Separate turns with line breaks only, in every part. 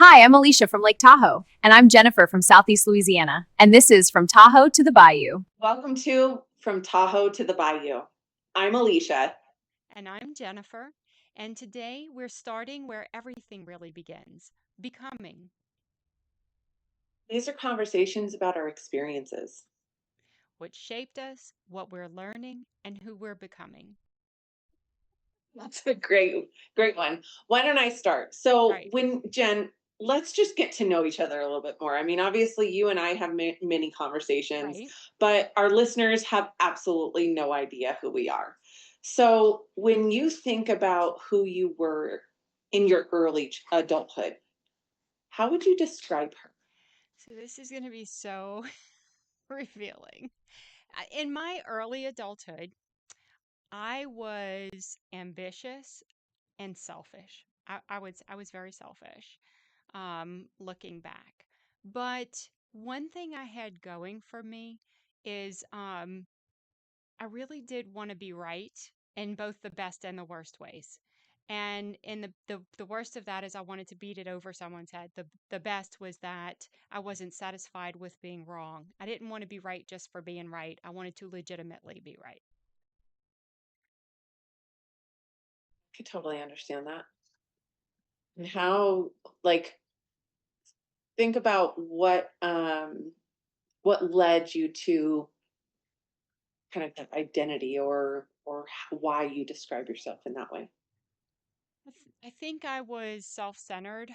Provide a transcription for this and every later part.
Hi, I'm Alicia from Lake Tahoe. And I'm Jennifer from Southeast Louisiana. And this is From Tahoe to the Bayou.
Welcome to From Tahoe to the Bayou. I'm Alicia.
And I'm Jennifer. And today we're starting where everything really begins becoming.
These are conversations about our experiences.
What shaped us, what we're learning, and who we're becoming.
That's a great one. Why don't I start? So,
Right,
Jen, let's just get to know each other a little bit more. I mean, obviously, you and I have many conversations,
right.
but our listeners have absolutely no idea who we are. So, when you think about who you were in your early adulthood, how would you describe her?
So this is going to be so revealing. In my early adulthood, I was ambitious and selfish. I was very selfish, looking back. But one thing I had going for me is I really did want to be right in both the best and the worst ways. And in the worst of that is I wanted to beat it over someone's head. The best was that I wasn't satisfied with being wrong. I didn't want to be right just for being right. I wanted to legitimately be right.
I could totally understand that. And how, like, think about what led you to kind of that identity or why you describe yourself in that way.
I think I was self-centered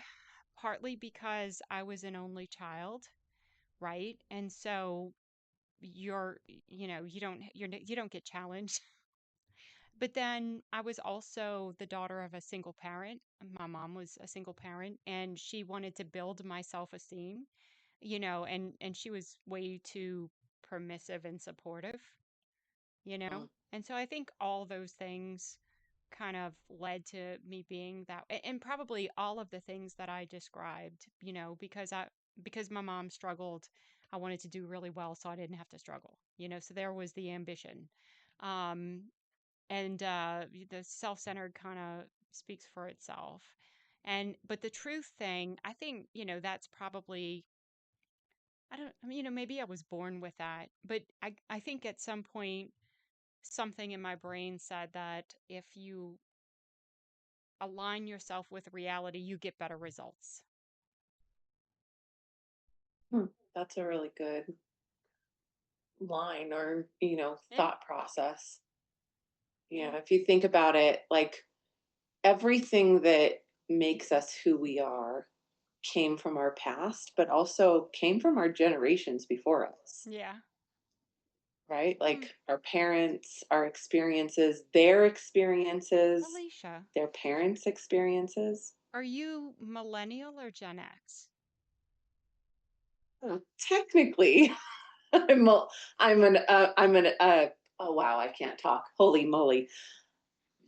partly because I was an only child, right? And so you're you don't get challenged. But then I was also the daughter of a single parent. My mom was a single parent and she wanted to build my self-esteem, and she was way too permissive and supportive, you
Mm.
know? And so I think all those things kind of led to me being and probably all of the things that I described, because my mom struggled, I wanted to do really well so I didn't have to struggle, so there was the ambition. Um, and the self-centered kind of speaks for itself. But the truth thing, I think, that's probably, I don't I mean, maybe I was born with that, but I think at some point something in my brain said that if you align yourself with reality, you get better results.
Hmm. That's a really good line or
Yeah.
thought process.
Yeah.
If you think about it, like everything that makes us who we are came from our past, but also came from our generations before us.
Yeah.
Right?
Hmm.
Like our parents, our experiences,
Alicia,
their parents' experiences.
are you millennial or Gen X?
Technically, I'm a, I'm an oh wow, I can't talk. Holy moly.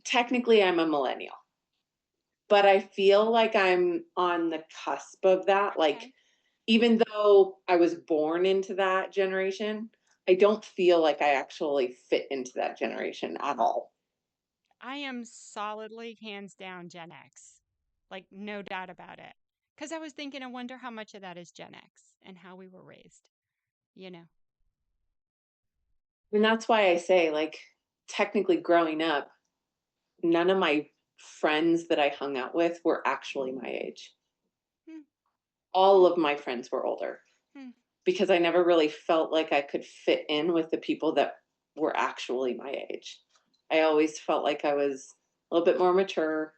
Technically, I'm a millennial, but I feel like I'm on the cusp of that. Like
Okay.
even though I was born into that generation, I don't feel like I actually fit into that generation at all.
I am solidly hands down Gen X. Like, no doubt about it. Because I was thinking, I wonder how much of that is Gen X and how we were raised, you know?
And that's why I say, like, technically growing up, none of my friends that I hung out with were actually my age.
Hmm,
All
hmm,
of my friends were older
hmm.
because I never really felt like I could fit in with the people that were actually my age. I always felt like I was a little bit more mature,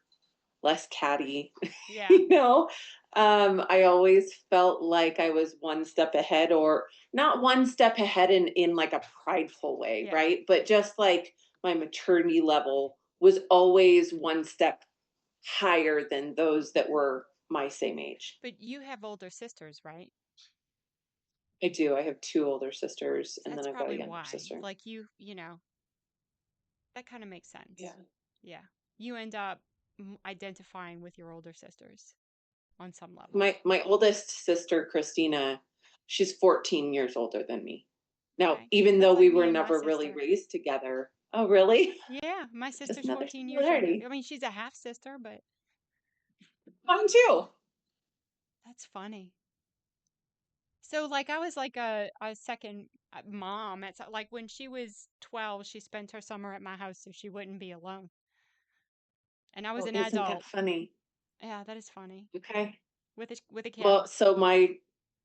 less catty,
Yeah,
you know. I always felt like I was one step ahead, or not one step ahead in like a prideful way,
yeah.
right? But just like my maturity level was always one step higher than those that were my same age.
But you have older sisters, right?
I do. I have two older sisters, and then
That's
I've got a
probably
younger
why.
sister.
Like, that kind of makes
Yeah.
sense. Yeah. You end up identifying with your older sisters on some level.
My oldest sister, Christina, she's 14 years older than me. Now,
Okay.
even though
That's
we
like
were
me and my
never really
sister.
raised together. Oh, really?
Yeah, my
Just
sister's
another
14 years younger. I
similarity.
mean, she's a half sister, but
Mine too.
That's funny. So like I was like a second mom. It's like when she was 12, she spent her summer at my house so she wouldn't be alone. And I was
Well,
an
isn't that
adult.
funny?
Yeah, that is funny.
Okay.
With a kid.
Well,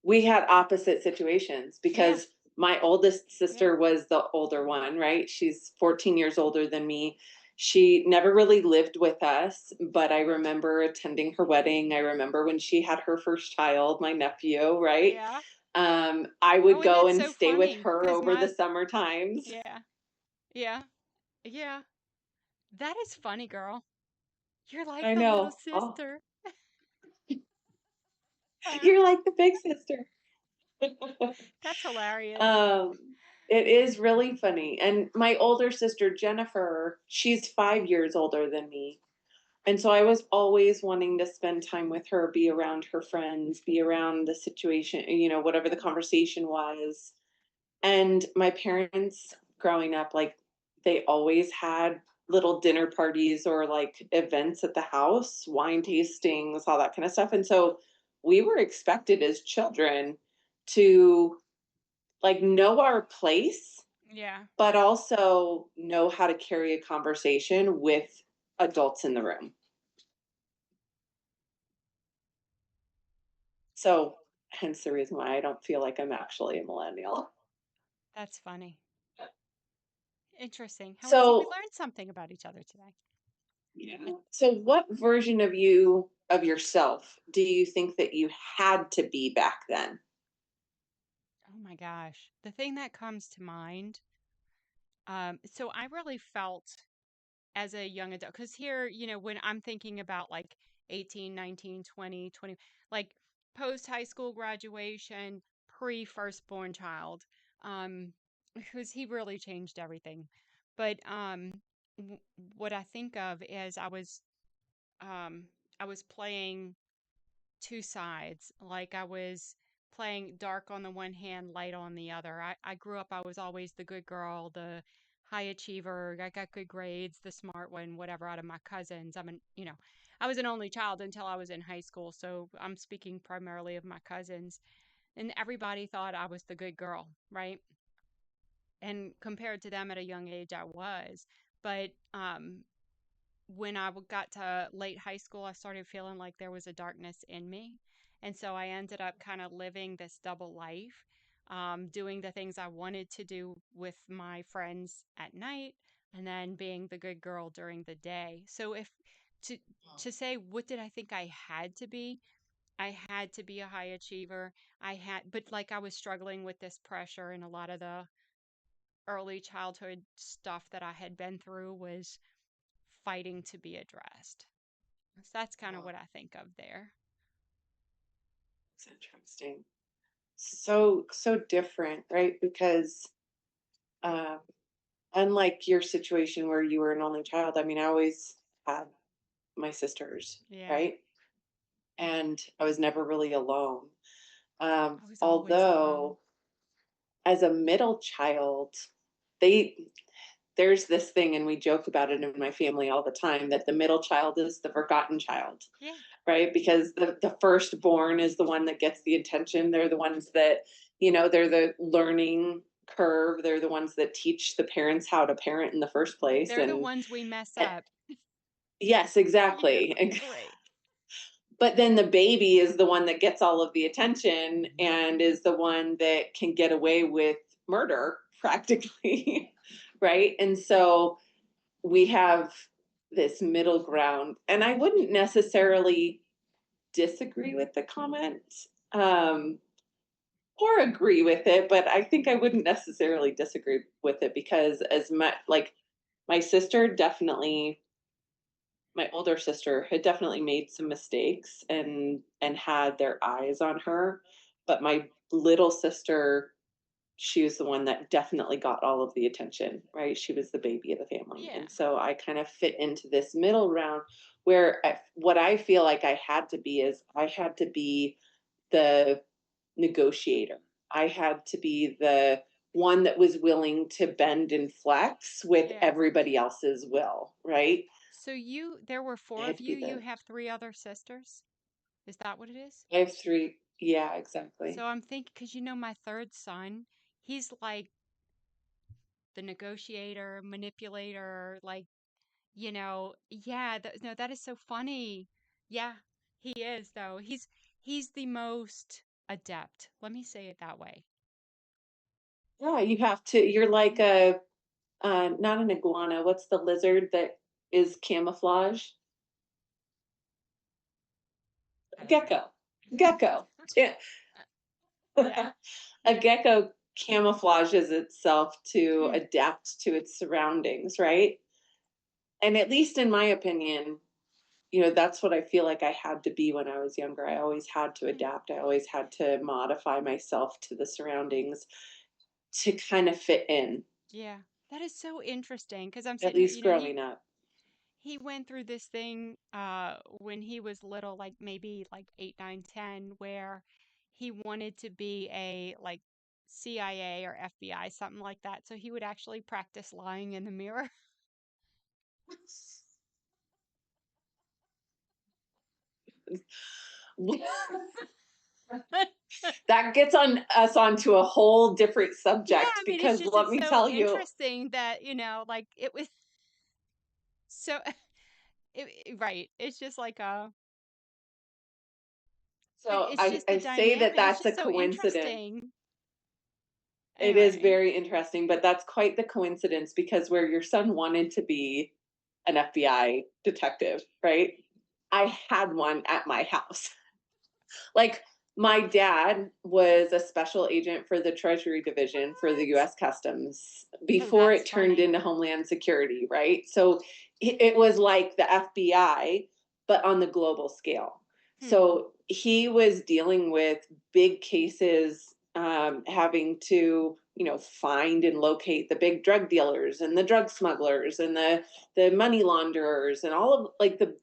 we had opposite situations
Yeah.
because my oldest
Yeah.
sister was the older one, right? She's 14 years older than me. She never really lived with us, but I remember attending her wedding. I remember when she had her first child, my nephew, right?
Yeah.
I
Oh,
would
and
go
that's
and
so
stay with
funny
her
because
over the
my
summer times.
yeah. Yeah. Yeah. That is funny, girl. You're like
I
the little
know. Oh,
sister.
you're like the big sister.
That's hilarious.
Um, it is really funny. And my older sister, Jennifer, she's 5 years older than me. And so I was always wanting to spend time with her, be around her friends, be around the situation, whatever the conversation was. And my parents growing up, like, they always had little dinner parties or like events at the house, wine tastings, all that kind of stuff. And so we were expected as children to like know our place,
Yeah.
but also know how to carry a conversation with adults in the room. So hence the reason why I don't feel like I'm actually a millennial.
That's funny. Interesting. How we see we
So
learned something about each other today.
yeah.
It,
So what version of yourself do you think that you had to be back then?
oh my gosh. The thing that comes to mind, so I really felt as a young adult, because here, when I'm thinking about like 18, 19, 20, 20, like post high school graduation, pre firstborn child, um, because he really changed everything. But w- what I think of is um, I was playing two sides. Like I was playing dark on the one hand, light on the other. I grew up, I was always the good girl, the high achiever. I got good grades, the smart one, whatever, out of my cousins. I was an only child until I was in high school. So I'm speaking primarily of my cousins. And everybody thought I was the good girl, right? And compared to them at a young age, I was. But when got to late high school, I started feeling like there was a darkness in me. And so I ended up kind of living this double life, doing the things I wanted to do with my friends at night, and then being the good girl during the day. So if to to say what did I think I had to be? I had to be a high achiever. But like I was struggling with this pressure, and a lot of the early childhood stuff that I had been through was fighting to be addressed. So that's kind of
Oh,
what I think of there.
it's interesting. So different, right? Because uh, unlike your situation where you were an only child, I mean, I always had my sisters,
Yeah,
right? And I was never really alone.
I was always alone.
Although as a middle child, they there's this thing, and we joke about it in my family all the time, that the middle child is the forgotten child,
Yeah,
right? Because the firstborn is the one that gets the attention. They're the ones that, they're the learning curve. They're the ones that teach the parents how to parent in the first place.
they're the
And
ones we mess
eh,
up.
yes,
Yeah,
exactly.
right.
But then the baby is the one that gets all of the attention and is the one that can get away with murder practically. Right. And so we have this middle ground, and I wouldn't necessarily disagree with the comment, um, or agree with it, but I think I wouldn't necessarily disagree with it because as much like my sister definitely my older sister had definitely made some mistakes and had their eyes on her, but my little sister, she was the one that definitely got all of the attention, right? She was the baby of the family.
Yeah,
And so I kind of fit into this middle round where what I feel like I had to be is I had to be the negotiator. I had to be the one that was willing to bend and flex with
yeah.
everybody else's will, right?
So there were
I
four
had
of
to
you.
be
You
the
have three other sisters. Is that what it is?
I have three. Yeah, exactly.
So I'm thinking, because my third son, he's like the negotiator, manipulator, like, yeah, no, that is so funny. Yeah, he is though. He's the most adept. Let me say it that way.
Yeah, you have to. You're like a not an iguana. What's the lizard that is camouflage?
I don't know.
Gecko. Gecko. Yeah.
Yeah.
A
Yeah.
gecko camouflages itself to
Hmm.
adapt to its surroundings, right? And at least in my opinion, that's what I feel like I had to be when I was younger. I always had to
Hmm.
adapt. I always had to modify myself to the surroundings to kind of fit in,
Yeah. That is so interesting because I'm
at
sitting here,
least growing up.
he went through this thing when he was little, like maybe like 8, 9, 10, where he wanted to be a like CIA or FBI, something like that. So he would actually practice lying in the mirror.
That gets on us onto a whole different
Yeah,
subject
I mean,
because let
it's
me
so
tell you.
interesting that, like it was so right. It's just like but
So
it's
I,
just the
I say
dynamic.
that
It's
that's a
just so
coincidence.
interesting.
It is
Anyway.
very interesting, but that's quite the coincidence because where your son wanted to be an FBI detective, right? I had one at my house. Like my dad was a special agent for the Treasury Division for the
What?
US Customs
Oh,
before
that's
it turned
funny.
into Homeland Security, right? So it was like the FBI, but on the global scale.
Hmm.
So he was dealing with big cases, having to, find and locate the big drug dealers and the drug smugglers and the money launderers and all of like the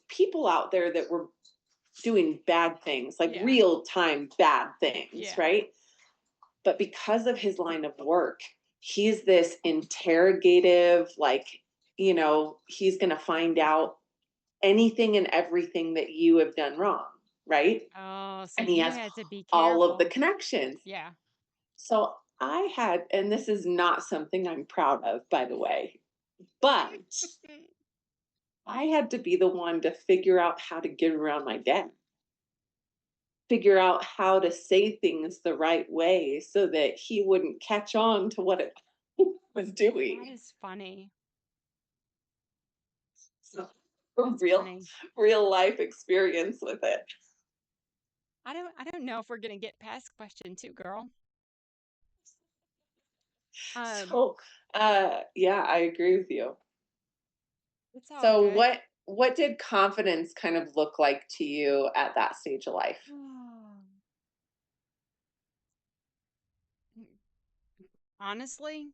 people out there that were doing bad things, like
Yeah.
real time bad things,
Yeah.
right? But because of his line of work, he's this interrogative, like, he's going to find out anything and everything that you have done wrong, right?
Oh, so
And he
you
has
had to be
all of the
careful.
connections.
Yeah.
So I had, and this is not something I'm proud of, by the way, but I had to be the one to figure out how to get around my dad, figure out how to say things the right way so that he wouldn't catch on to what it was
That
doing.
is funny.
So a
That's
real
funny.
real life experience with it.
I don't know if we're gonna get past question 2, girl. Um,
So yeah, I agree with you.
it's all
So
good.
what did confidence kind of look like to you at that stage of life?
Honestly,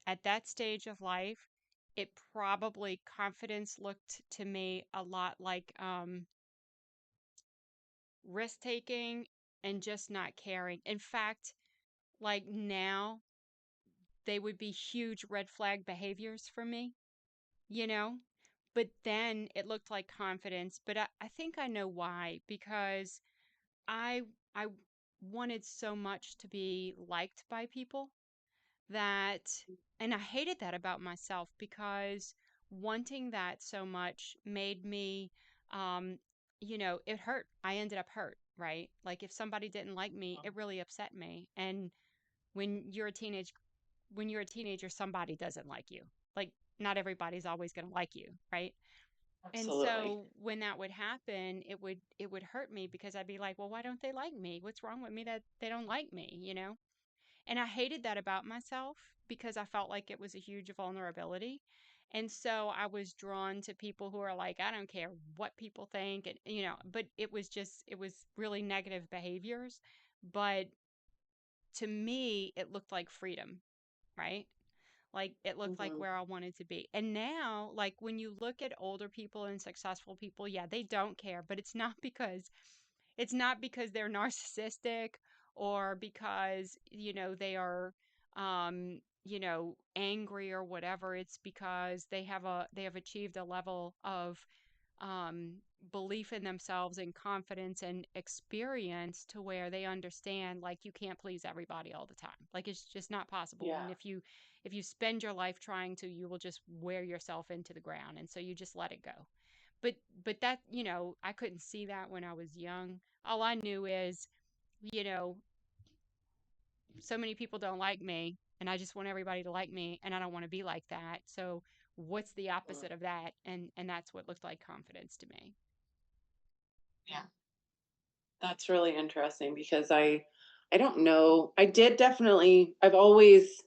at that stage of life, it probably confidence looked to me a lot like risk taking and just not caring. In fact, like now, they would be huge red flag behaviors for me, you know? But then it looked like confidence. But I think I know why, because I I wanted so much to be liked by people that, and I hated that about myself because wanting that so much made me, um, it hurt. I ended up hurt, right? Like if somebody didn't like me, it really upset me. And when you're a teenage when you're a teenager, somebody doesn't like you. Like not everybody's always going to like you, right? And
Absolutely.
so when that would happen, it would hurt me because I'd be like, well, why don't they like me? What's wrong with me that they don't like me? And I hated that about myself because I felt like it was a huge vulnerability. And so I was drawn to people who are like, I don't care what people think. And, but it was really negative behaviors. But to me, it looked like freedom, right? Like it looked like
Hmm.
where I wanted to be. And now, like when you look at older people and successful people, yeah, they don't care, but it's not because they're narcissistic or because, they are angry or whatever. It's because they have achieved a level of belief in themselves and confidence and experience to where they understand like you can't please everybody all the time. Like it's just not possible.
Yeah.
And if you spend your life trying to, you will just wear yourself into the ground. And so you just let it go. But that, I couldn't see that when I was young. All I knew is, you know, so many people don't like me and I just want everybody to like me and I don't want to be like that. So what's the
Mm.
opposite of that? And that's what looked like confidence to me.
Yeah. That's really interesting because I don't know. I did definitely I've always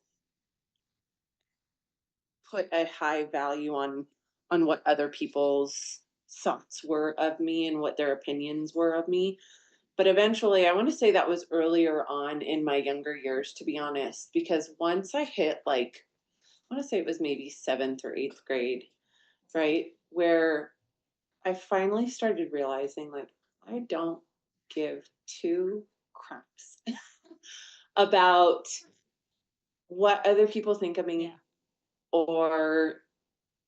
put a high value on what other people's thoughts were of me and what their opinions were of me. But eventually, I want to say that was earlier on in my younger years, to be honest, because once I hit like, I want to say it was maybe seventh or eighth grade, right? Where I finally started realizing like, I don't give two craps about what other people think of me
Yeah.
or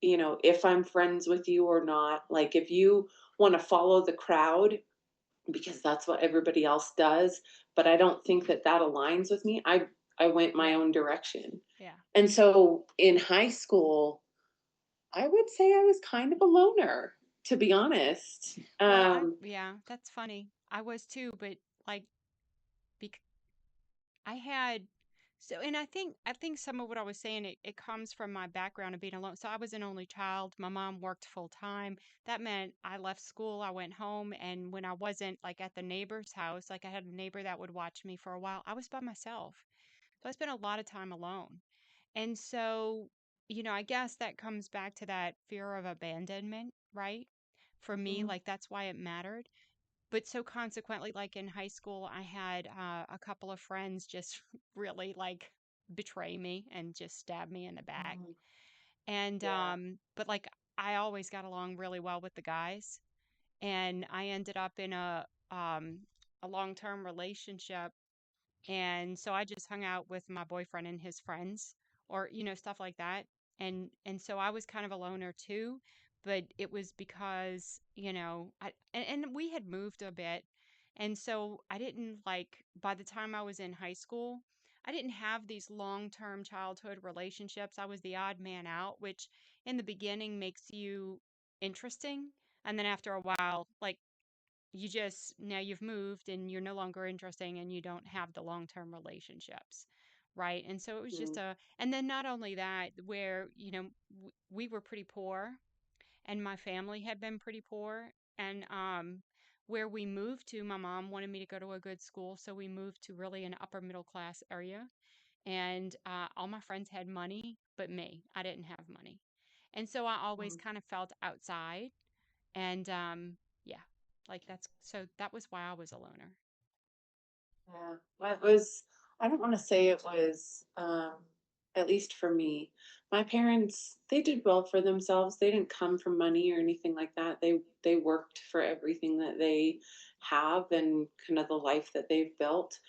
if I'm friends with you or not. Like if you want to follow the crowd because that's what everybody else does, but I don't think that that aligns with me. I went my
Yeah.
own direction.
Yeah.
And so in high school, I would say I was kind of a loner, to be honest.
Well, yeah, that's funny. I was too, but like, bec- I had, so, and I think some of what I was saying, it comes from my background of being alone. So I was an only child. My mom worked full time. That meant I left school, I went home, and when I wasn't like at the neighbor's house, like I had a neighbor that would watch me for a while, I was by myself. So I spent a lot of time alone. And so, I guess that comes back to that fear of abandonment, right? For me,
Mhm.
like that's why it mattered. But so consequently, like in high school, I had a couple of friends just really like betray me and just stab me in the back.
Mhm.
And,
Yeah.
but like I always got along really well with the guys. And I ended up in a long-term relationship and so I just hung out with my boyfriend and his friends or, stuff like that. And so I was kind of a loner too, but it was because, and we had moved a bit. And so I didn't like by the time I was in high school, I didn't have these long-term childhood relationships. I was the odd man out, which in the beginning makes you interesting. And then after a while, like you just now you've moved and you're no longer interesting and you don't have the long-term relationships, right? And so it was just
Mhm.
and then not only that where we were pretty poor and my family had been pretty poor and where we moved to, my mom wanted me to go to a good school, so we moved to really an upper middle class area. And all my friends had money but me, I didn't have money. And so I always
Mhm.
kind of felt outside. And yeah, like that was why I was a loner.
Yeah. Well, it was, I don't want to say it was, at least for me, my parents, they did well for themselves. They didn't come from money or anything like that. They worked for everything that they have and kind of the life that they've built.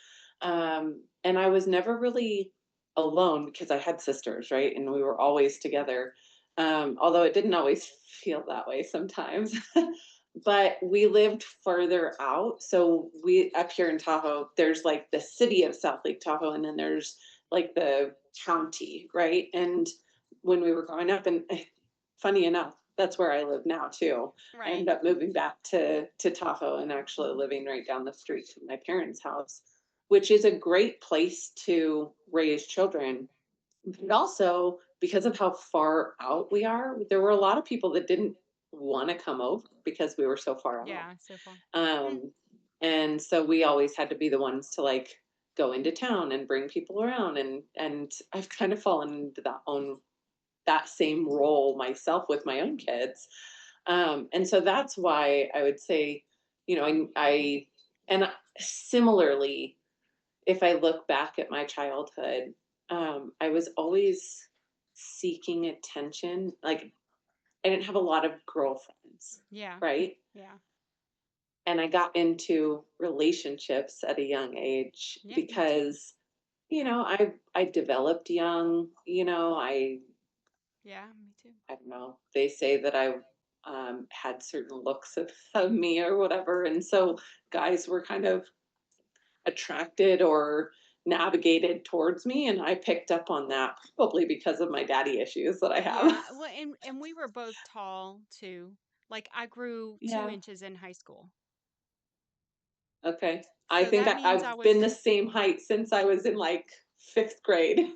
And I was never really alone because I had sisters, right? And we were always together. Although it didn't always feel that way sometimes. But we lived further out. So we up here in Tahoe, there's like the city of South Lake Tahoe, and then there's like the county, right? And when we were growing up, and funny enough, that's where I live now too. I
Right.
ended up moving back to Tahoe and actually living right down the street from my parents' house, which is a great place to raise children. But also, because of how far out we are, there were a lot of people that didn't want to come over because we were so far out.
Yeah, so far. Mm,
Um, and so we always had to be the ones to like go into town and bring people around and I've kind of fallen into that same role myself with my own kids. And so that's why I would say, and similarly, if I look back at my childhood, I was always seeking attention. Like I didn't have a lot of girlfriends,
yeah.
right?
Yeah.
And I got into relationships at a young age
Yeah, me too.
because, I developed young,
Yeah, me too.
I don't know. They say that had certain looks of me or whatever. And so guys were kind of attracted or navigated towards me. And I picked up on that probably because of my daddy issues that I have.
Yeah, well, and we were both tall too. Like I grew two
Yeah.
inches in high school,
Okay. I
so
think
that means I
I've been
was.
the same height since I was in like fifth grade,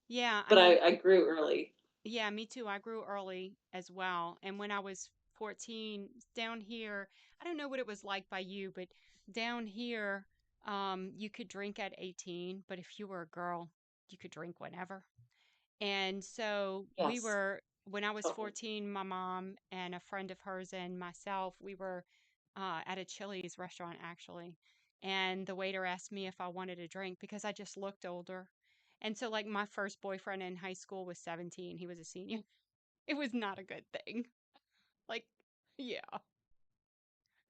Yeah, I
but
mean,
I grew early.
yeah, me too. I grew early as well, and when I was 14, down here, I don't know what it was like by you, but down here, you could drink at 18, but if you were a girl, you could drink whenever. And so we
Yes,
were, when I was
totally.
14, my mom and a friend of hers and myself, we were at a Chili's restaurant actually. And the waiter asked me if I wanted a drink because I just looked older. And so, like, my first boyfriend in high school was 17. He was a senior. It was not a good thing. Like, yeah,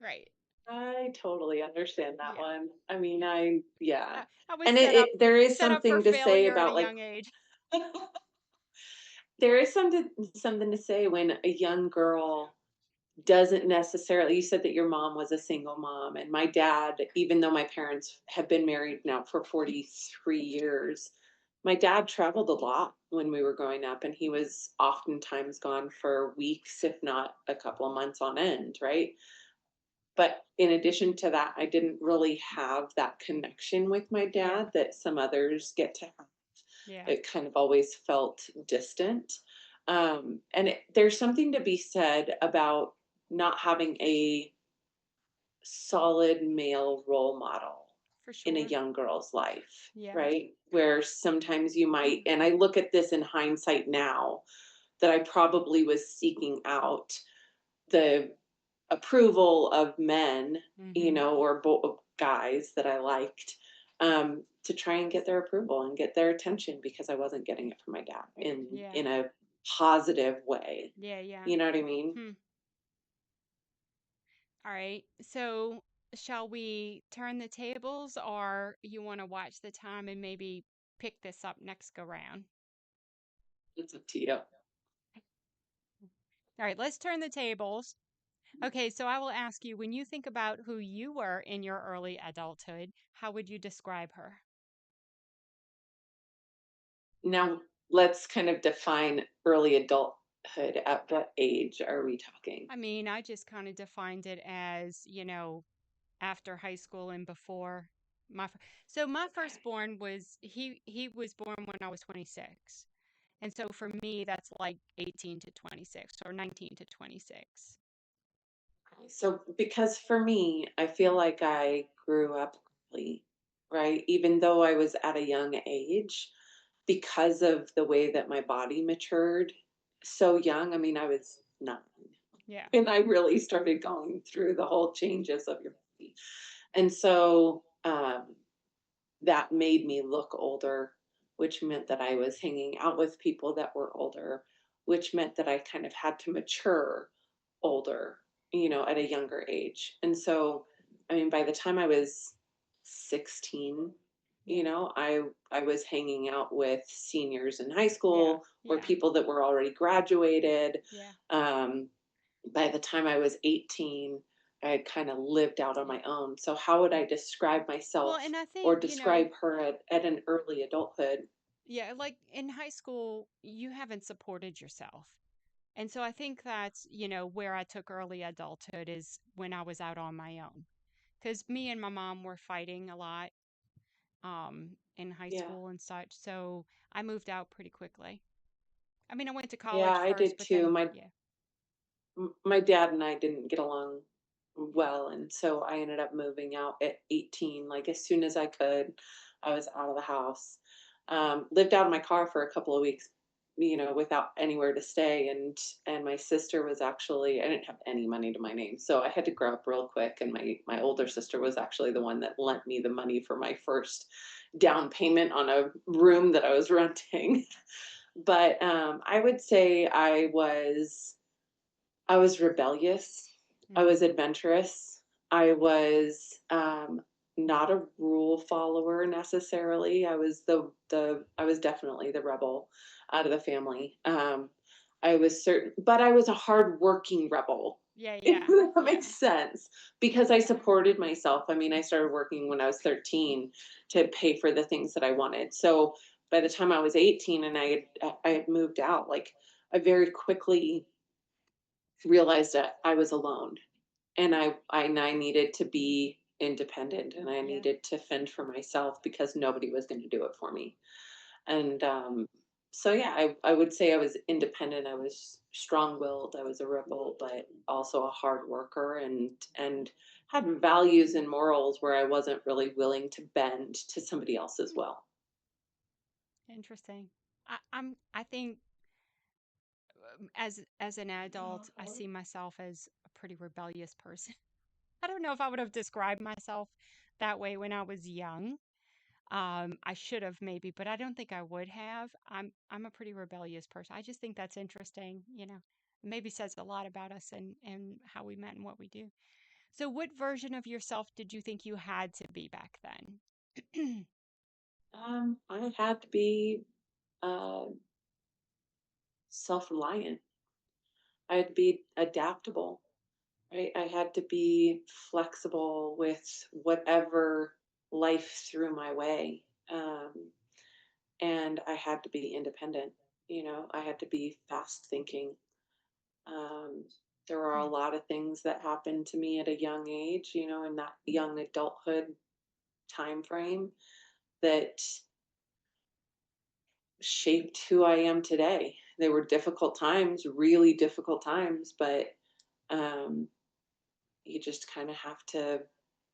right.
I totally understand that
Yeah.
one. I mean, yeah.
I was
And there is
set up for
something to say
failure at a
about like,
young age.
there is something to say when a young girl doesn't necessarily, you said that your mom was a single mom, and my dad, even though my parents have been married now for 43 years, my dad traveled a lot when we were growing up, and he was oftentimes gone for weeks, if not a couple of months on end, right? But in addition to that, I didn't really have that connection with my
Yeah.
dad that some others get to have.
Yeah,
It kind of always felt distant. And there's something to be said about not having a solid male role model
for
in a
sure.
young girl's life,
Yeah.
right? Where sometimes you might, and I look at this in hindsight now, that I probably was seeking out the approval of men,
Mm-hmm.
or guys that I liked, to try and get their approval and get their attention because I wasn't getting it from my dad
Yeah.
in a positive way.
Yeah, yeah.
You know what I mean?
Hmm. All right. So, shall we turn the tables, or you want to watch the time and maybe pick this up next go round?
It's up to you.
All right, let's turn the tables. Okay, so I will ask you, when you think about who you were in your early adulthood, how would you describe her?
Now let's kind of define early adulthood. At what age are we talking?
I mean, I just kind of defined it as, after high school and before my so my
Okay.
firstborn was he was born when I was 26. And so for me that's like 18 to 26 or 19 to 26.
So, because for me, I feel like I grew up early, right? Even though I was at a young age, because of the way that my body matured so young. I mean, I was 9
Yeah.
and I really started going through the whole changes of your body. And so, that made me look older, which meant that I was hanging out with people that were older, which meant that I kind of had to mature older, at a younger age. And so, I mean, by the time I was 16,
Yeah.
I was hanging out with seniors in high
Yeah.
school or
Yeah.
people that were already graduated.
Yeah.
Um, by the time I was 18, I had kind of lived out on
Yeah.
my own. So how would I describe
Well,
myself
and I
or
think,
describe her at an early adulthood?
yeah, like in high school, you haven't supported yourself. And so I think that's, where I took early adulthood is when I was out on my own. Because me and my mom were fighting a lot in high
Yeah.
school and such. So I moved out pretty quickly. I mean, I went to
Yeah,
college
I
first,
did
but
too.
then, yeah,
My dad and I didn't get along well, and so I ended up moving out at 18. Like as soon as I could, I was out of the house. Lived out of my car for a couple of weeks, without anywhere to stay. And my sister was actually, I didn't have any money to my name, so I had to grow up real quick. And my older sister was actually the one that lent me the money for my first down payment on a room that I was renting. But I would say I was rebellious. I
mm-hmm,
was adventurous. I was, not a rule follower necessarily. I was definitely the rebel out of the family. I was certain, but I was a hardworking rebel,
Yeah,
if
yeah,
that makes
yeah,
sense, because I
yeah,
supported myself. I mean, I started working when I was 13 to pay for the things that I wanted. So by the time I was 18 and I had moved out, like I very quickly realized that I was alone and I needed to be independent and I
yeah.
needed to fend for myself because nobody was going to do it for me. And so yeah, I would say I was independent. I was strong-willed. I was a rebel, but also a hard worker and had values and morals where I wasn't really willing to bend to somebody else as
Hmm,
well.
interesting. I think as an adult, I see myself as a pretty rebellious person. I don't know if I would have described myself that way when I was young. I should have maybe, but I don't think I would have. I'm a pretty rebellious person. I just think that's interesting, Maybe says a lot about us and how we met and what we do. So what version of yourself did you think you had to be back then?
I had to be uh, self-reliant. I had to be adaptable. Right? I had to be flexible with whatever life threw my way. And I had to be independent. I had to be fast thinking. Um, there were a lot of things that happened to me at a young age, in that young adulthood time frame that shaped who I am today. They were difficult times, really difficult times, but um, you just kind of have to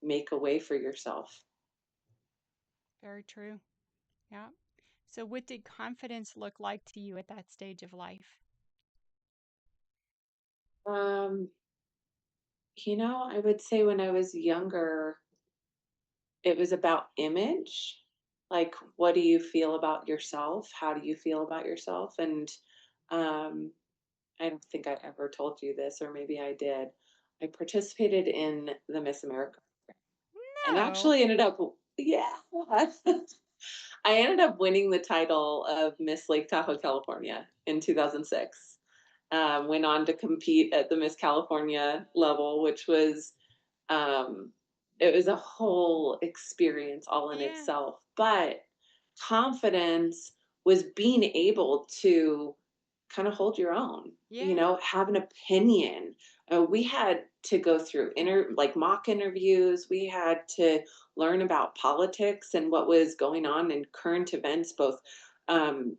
make a way for yourself.
Very true. Yeah. So what did confidence look like to you at that stage of life?
Um, I would say when I was younger, it was about image. Like, what do you feel about yourself? How do you feel about yourself? And um, I don't think I ever told you this, or maybe I did. I participated in the Miss America and
No.
actually ended up, yeah, I ended up winning the title of Miss Lake Tahoe, California in 2006. Went on to compete at the Miss California level, which was um, it was a whole experience all in
Yeah.
itself. But confidence was being able to kind of hold your own,
Yeah.
have an opinion. We had to go through like mock interviews. We had to learn about politics and what was going on in current events, both on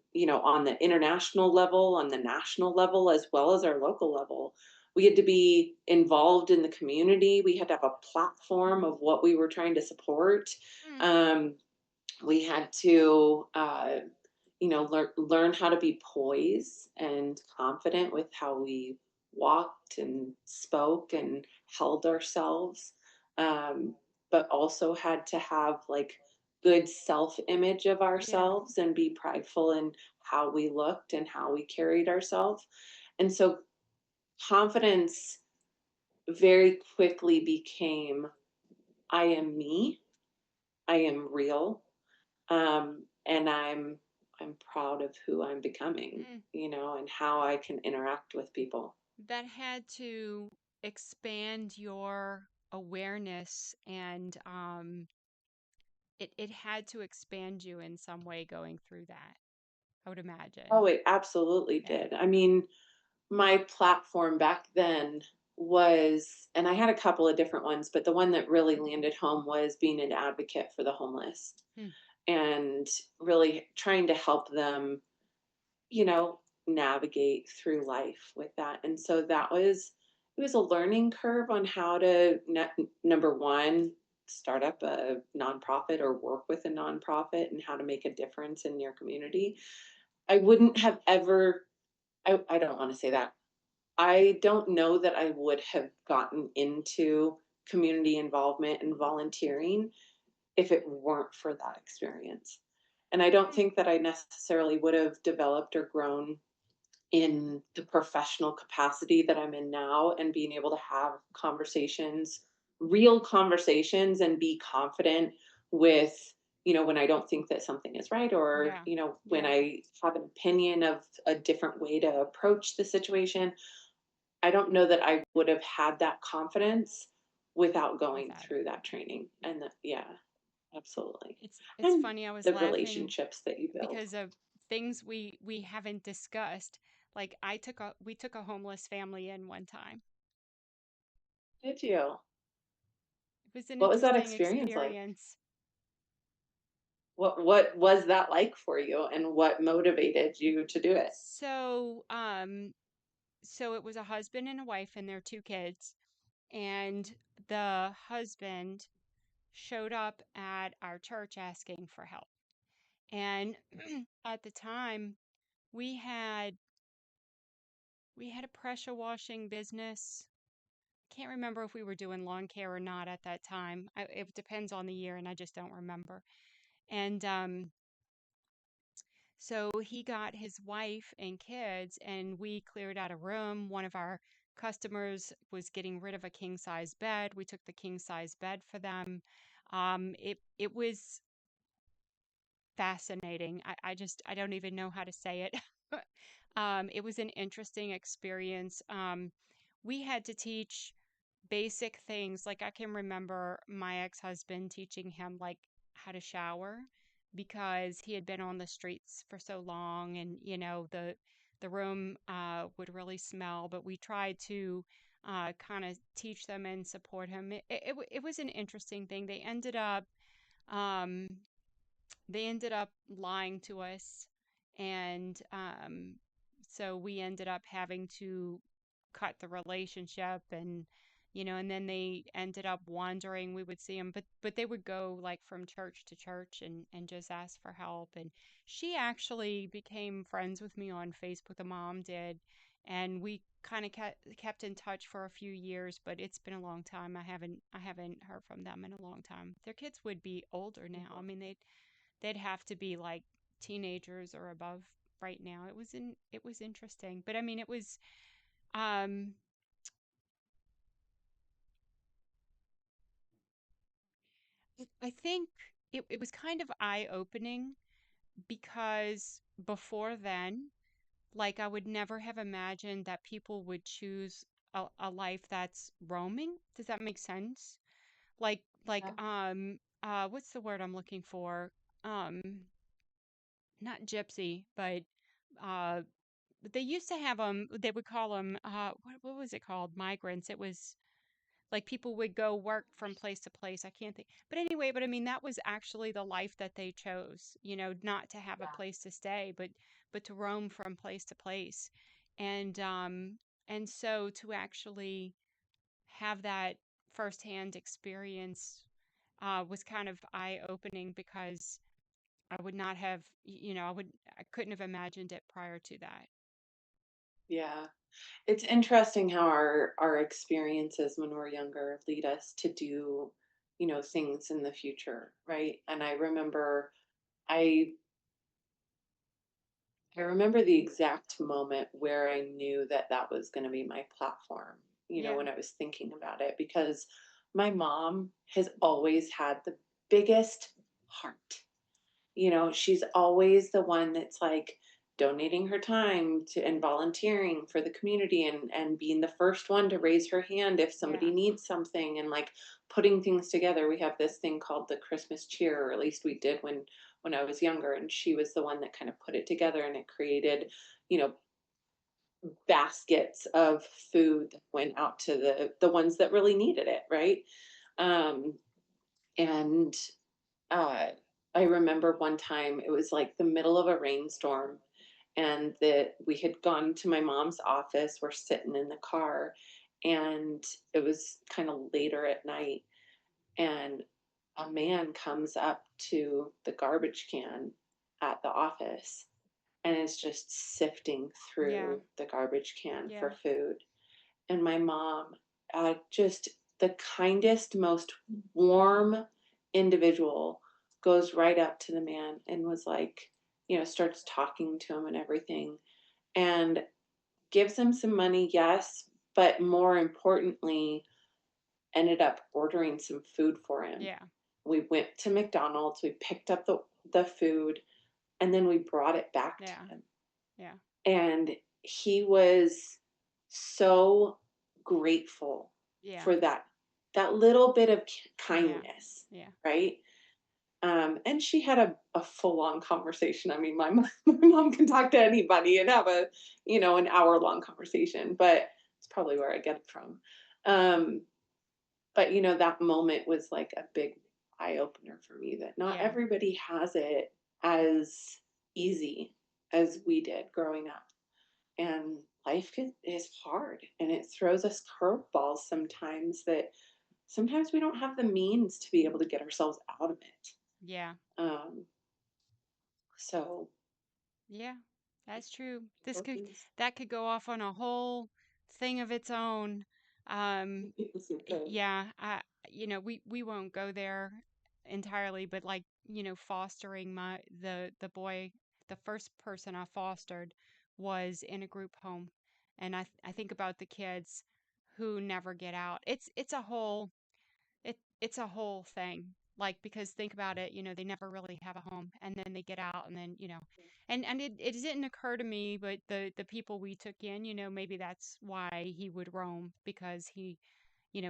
the international level, on the national level, as well as our local level. We had to be involved in the community. We had to have a platform of what we were trying to support.
Mm,
Um, we had to learn how to be poised and confident with how we walked and spoke and held ourselves, um, but also had to have like good self image of
yeah.
ourselves and be prideful in how we looked and how we carried ourselves. And so confidence very quickly became, I am me, I am real, and I'm proud of who I'm becoming,
Mm.
and how I can interact with people.
That had to expand your awareness and it had to expand you in some way going through that, I would
Oh,
imagine.
it absolutely
Yeah.
did. I mean, my platform back then was, and I had a couple of different ones, but the one that really landed home was being an advocate for the homeless
Hmm.
and really trying to help them, you know, navigate through life with that. And so it was a learning curve on how to number one, start up a nonprofit or work with a nonprofit and how to make a difference in your community. I wouldn't have ever, I don't want to say that. I don't know that I would have gotten into community involvement and volunteering if it weren't for that experience. And I don't
Hmm.
think that I necessarily would have developed or grown in the professional capacity that I'm in now and being able to have conversations, real conversations, and be confident with when I don't think that something is right, or,
Yeah.
when
Yeah.
I have an opinion of a different way to approach the situation. I don't know that I would have had that confidence without going
Without it.
through that training. And yeah, absolutely.
It's
And
funny, I was
the
laughing
relationships that you build.
because of things we haven't discussed. Like we took a homeless family in one time.
Did you?
It was an
What was that
interesting
experience like?
experience.
What was that like for you, and what motivated you to do it?
So, so it was a husband and a wife and their two kids, and the husband showed up at our church asking for help. And at the time, we had we had a pressure washing business. Can't remember if we were doing lawn care or not at that time. It depends on the year, and I just don't remember. And so he got his wife and kids, and we cleared out a room. One of our customers was getting rid of a king size bed. We took the king size bed for them. It was fascinating. I don't even know how to say it. It was an interesting experience. We had to teach basic things. Like I can remember my ex-husband teaching him like how to shower because he had been on the streets for so long, and the room would really smell. But we tried to kind of teach them and support him. It was an interesting thing. Um, they ended up lying to us, and so we ended up having to cut the relationship. And then they ended up wandering. We would see them, but they would go like from church to church and just ask for help. And she actually became friends with me on Facebook. The mom did, and we kind of kept in touch for a few years. But it's been a long time. I haven't heard from them in a long time. Their kids would be older now. I mean, they'd have to be like teenagers or above right now. It was interesting. But I mean, it was um I think it was kind of eye-opening because before then, like I would never have imagined that people would choose a life that's roaming. Does that make sense? Like
Yeah.
what's the word I'm looking for? Um Not gypsy, uh but they used to have them. They would call them what was it called? Migrants. It was like people would go work from place to place. I can't think. But anyway, but I mean that was actually the life that they chose, not to have a
Yeah.
place to stay, but to roam from place to place. And and so to actually have that firsthand experience was kind of eye-opening because I would not have, I couldn't have imagined it prior to that.
Yeah. It's interesting how our experiences when we're younger lead us to do, things in the future, right? And I I remember the exact moment where I knew that that was going to be my platform,
Yeah.
when I was thinking about it, because my mom has always had the biggest heart. She's always the one that's like donating her time to and volunteering for the community, and being the first one to raise her hand if somebody
Yeah.
needs something, and like putting things together. We have this thing called the Christmas cheer, or at least we did when I was younger, and she was the one that kind of put it together, and it created, you know, baskets of food that went out to the ones that really needed it, right? Um and uh, I remember one time it was like the middle of a rainstorm, and that we had gone to my mom's office. We're sitting in the car, and it was kind of later at night, and a man comes up to the garbage can at the office and is just sifting
Yeah.
through the garbage can for
Yeah.
food. And my mom, just the kindest, most warm individual, goes right up to the man and was like, starts talking to him and everything, and gives him some money, yes, but more importantly, ended up ordering some food for him.
Yeah.
We went to McDonald's, we picked up the food, and then we brought it back to
Yeah.
him.
Yeah.
And he was so grateful
Yeah.
for that little bit of
Yeah.
kindness,
Yeah.
right? And she had a full on conversation. I mean, my mom can talk to anybody and have an hour long conversation, but it's probably where I get it from. Um, but that moment was like a big eye opener for me that not
Yeah.
everybody has it as easy as we did growing up. And is hard and it throws us curveballs sometimes we don't have the means to be able to get ourselves out of it.
Yeah.
Um, so
Yeah, that's true. This
both
could
things.
that could go off on a whole thing of its own. Um,
Yes, it could.
yeah, we won't go there entirely, but like, fostering the boy, the first person I fostered was in a group home. And I think about the kids who never get out. It's a whole thing. Like, because think about it, they never really have a home, and then they get out, and then, and it didn't occur to me, but the people we took in, maybe that's why he would roam, because he,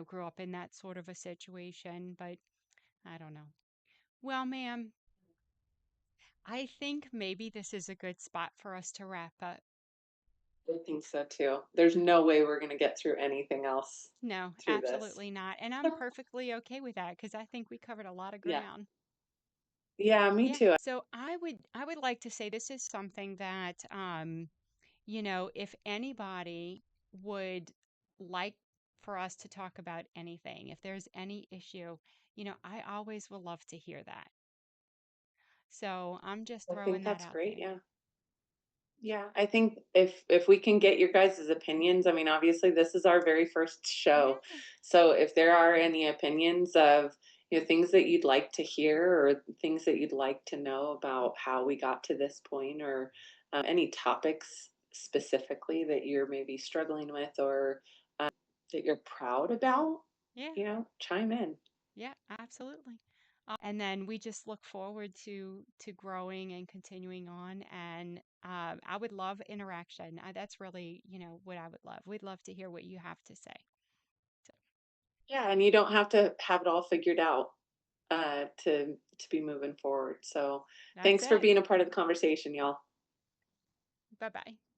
grew up in that sort of a situation. But I don't know. Well, ma'am, I think maybe this is a good spot for us to wrap up.
I think so too. There's no way we're going to get through anything else
No,
through this.
absolutely not. And I'm perfectly okay with that, because I think we covered a lot of
Yeah.
ground.
Yeah, me
Yeah.
too.
So I would like to say this is something that if anybody would like for us to talk about anything, if there's any issue, I always will love to hear that. So I'm just
I think
throwing that
that's
out
great.
there.
Yeah. Yeah, I think if we can get your guys' opinions, I mean, obviously this is our very first show.
Yeah.
So if there are any opinions of, things that you'd like to hear or things that you'd like to know about how we got to this point or any topics specifically that you're maybe struggling with or that you're proud about,
Yeah.
chime in.
Yeah, absolutely. And then we just look forward to growing and continuing on. And I would love interaction. That's really, what I would love. We'd love to hear what you have to say. So
Yeah, and you don't have to have it all figured out to be moving forward. So
that's
thanks for
it.
being a part of the conversation, y'all.
Bye bye.